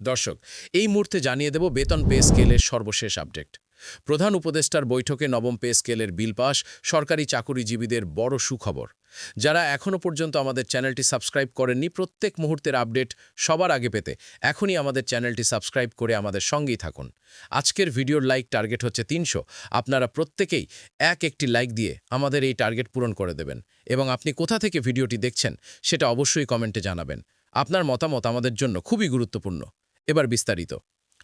দর্শক, এই মুহূর্তে জানিয়ে দেব বেতন পে স্কেলের সর্বশেষ আপডেট। প্রধান উপদেষ্টার বৈঠকে নবম পে স্কেলের বিল পাস, সরকারি চাকুরিজীবীদের বড় সুখবর। যারা এখনও পর্যন্ত আমাদের চ্যানেলটি সাবস্ক্রাইব করেননি, প্রত্যেক মুহূর্তের আপডেট সবার আগে পেতে এখনই আমাদের চ্যানেলটি সাবস্ক্রাইব করে আমাদের সঙ্গেই থাকুন। আজকের ভিডিওর লাইক টার্গেট হচ্ছে ৩০০। আপনারা প্রত্যেকেই একটি লাইক দিয়ে আমাদের এই টার্গেট পূরণ করে দেবেন, এবং আপনি কোথা থেকে ভিডিওটি দেখছেন সেটা অবশ্যই কমেন্টে জানাবেন। আপনার মতামত আমাদের জন্য খুবই গুরুত্বপূর্ণ। এবার বিস্তারিত।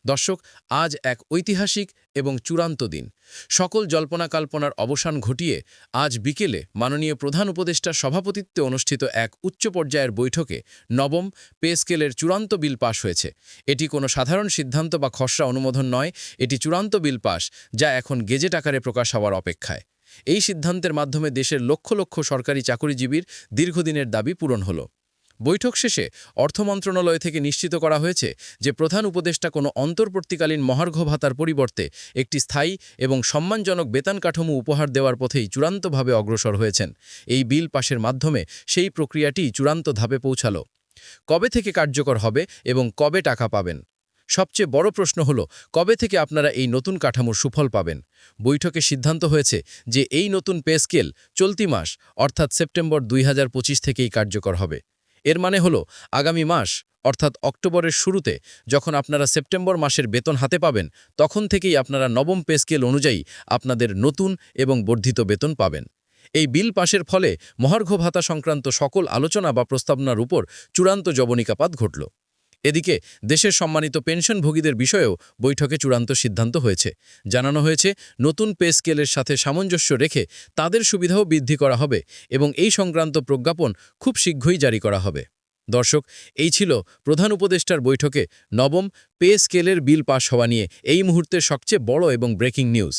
দর্শক, আজ এক ঐতিহাসিক এবং চূড়ান্ত দিন। সকল জল্পনা কল্পনার অবসান ঘটিয়ে আজ বিকেলে মাননীয় প্রধান উপদেষ্টার সভাপতিত্বে অনুষ্ঠিত এক উচ্চ পর্যায়ের বৈঠকে নবম পে স্কেলের চূড়ান্ত বিল পাশ হয়েছে। এটি কোনো সাধারণ সিদ্ধান্ত বা খসড়া অনুমোদন নয়, এটি চূড়ান্ত বিল পাশ, যা এখন গেজেট আকারে প্রকাশ হওয়ার অপেক্ষায়। এই সিদ্ধান্তের মাধ্যমে দেশের লক্ষ লক্ষ সরকারি চাকুরিজীবীর দীর্ঘদিনের দাবি পূরণ হলো। বৈঠক শেষে অর্থ মন্ত্রণালয় থেকে নিশ্চিত করা হয়েছে যে প্রধান উপদেষ্টা কোনো অন্তর্বর্তীকালীন মহার্ঘ ভাতার পরিবর্তে একটি স্থায়ী এবং সম্মানজনক বেতন কাঠামো উপহার দেওয়ার পথেই চূড়ান্তভাবে অগ্রসর হয়েছেন। এই বিল পাশের মাধ্যমে সেই প্রক্রিয়াটি চূড়ান্ত ধাপে পৌঁছালো। কবে থেকে কার্যকর হবে এবং কবে টাকা পাবেন? সবচেয়ে বড় প্রশ্ন হল, কবে থেকে আপনারা এই নতুন কাঠামোর সুফল পাবেন? বৈঠকে সিদ্ধান্ত হয়েছে যে এই নতুন পে স্কেল চলতি মাস অর্থাৎ সেপ্টেম্বর ২০২৫ থেকেই কার্যকর হবে। এর মানে হলো আগামী মাস অর্থাৎ অক্টোবরের শুরুতে যখন আপনারা সেপ্টেম্বর মাসের বেতন হাতে পাবেন, তখন থেকেই আপনারা নবম পে স্কেল অনুযায়ী আপনাদের নতুন এবং বর্ধিত বেতন পাবেন। এই বিল পাশের ফলে মহার্ঘ ভাতা সংক্রান্ত সকল আলোচনা বা প্রস্তাবনার উপর চূড়ান্ত জবনিকাপাত ঘটল। এদিকে দেশের সম্মানিত পেনশনভোগীদের বিষয়েও বৈঠকে চূড়ান্ত সিদ্ধান্ত হয়েছে। জানানো হয়েছে নতুন পে স্কেলের সাথে সামঞ্জস্য রেখে তাদের সুবিধাও বৃদ্ধি করা হবে এবং এই সংক্রান্ত প্রজ্ঞাপন খুব শীঘ্রই জারি করা হবে। দর্শক, এই ছিল প্রধান উপদেষ্টার বৈঠকে নবম পে স্কেলের বিল পাশ হওয়া নিয়ে এই মুহূর্তের সবচেয়ে বড় এবং ব্রেকিং নিউজ।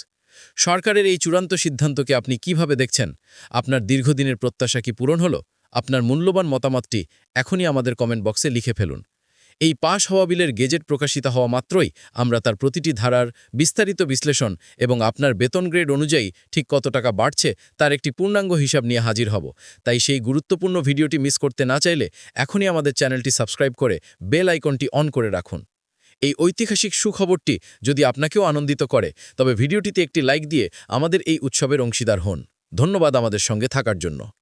সরকারের এই চূড়ান্ত সিদ্ধান্তকে আপনি কিভাবে দেখছেন? আপনার দীর্ঘদিনের প্রত্যাশা কি পূরণ হলো? আপনার মূল্যবান মতামতটি এখনই আমাদের কমেন্ট বক্সে লিখে ফেলুন। এই পাশ হওয়া বিলের গেজেট প্রকাশিত হওয়া মাত্রই আমরা তার প্রতিটি ধারার বিস্তারিত বিশ্লেষণ এবং আপনার বেতন গ্রেড অনুযায়ী ঠিক কত টাকা বাড়ছে তার একটি পূর্ণাঙ্গ হিসাব নিয়ে হাজির হব। তাই সেই গুরুত্বপূর্ণ ভিডিওটি মিস করতে না চাইলে এখনই আমাদের চ্যানেলটি সাবস্ক্রাইব করে বেল আইকনটি অন করে রাখুন। এই ঐতিহাসিক সুখবরটি যদি আপনাকেও আনন্দিত করে, তবে ভিডিওটিতে একটি লাইক দিয়ে আমাদের এই উৎসবের অংশীদার হন। ধন্যবাদ আমাদের সঙ্গে থাকার জন্য।